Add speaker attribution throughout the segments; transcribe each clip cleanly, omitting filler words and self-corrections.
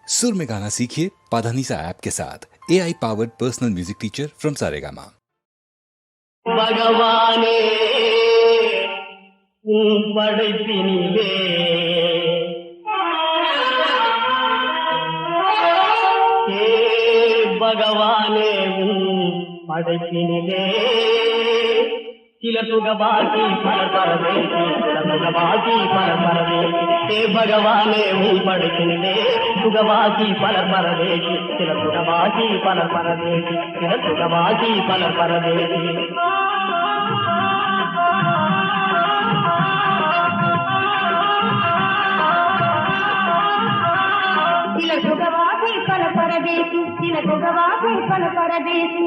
Speaker 1: सुर में गाना सीखिए पाधानीसा ऐप के साथ AI powered personal music teacher from Saregama.
Speaker 2: भगवाने படைப்பினிலே ஏ பகவானே படைப்பினிலே சில சுகபாகி பலர் பரதேசி சில சுகபாகி பலர் பரதேசி ஏ பகவானே படைப்பினிலே சுகபாகி பலர் பரதேசி சில சுகபாகி பலர் பரதேசி சில சுகபாகி பலர் பரதேசி
Speaker 3: सुगवासी फल परदेसी तिल सुगवासी फल परदेसी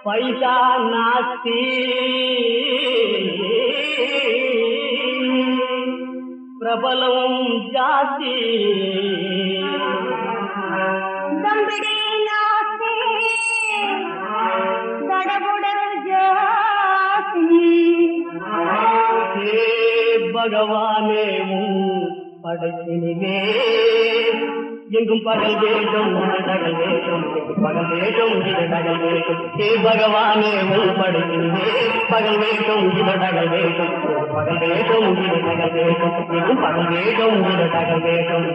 Speaker 2: पैसा नास्ती प्रबलम जाती
Speaker 3: दंबिड़ी नास्ती दड़बुड़ल जाती
Speaker 2: हे भगवाने படைப்பினிலே எங்கும் பகல் வேண்டும் நகல் வேண்டும் பகல் வேண்டும் இது நகல் வேண்டும் ஹே பகவானே படைப்பினிலே பகல் வேண்டும் இது நகல் வேண்டும் பகல் வேண்டும் இது நகல் வேண்டும் எங்கும் பகல் வேண்டும் இது நகல் வேண்டும்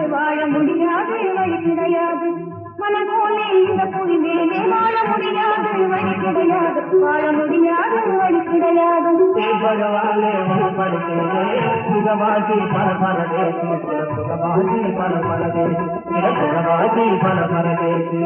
Speaker 2: வாழ முடியாது வழி கிடையாது மனம் போலே இந்த புவி மேலே வாழ முடியாது வழி கிடையாது வாழ முடியாது வழி கிடையாது भगवाने पड़ते सुगवासी फल परदेसी सुगवासी फल परदेसी सुगवासी फल परदेसी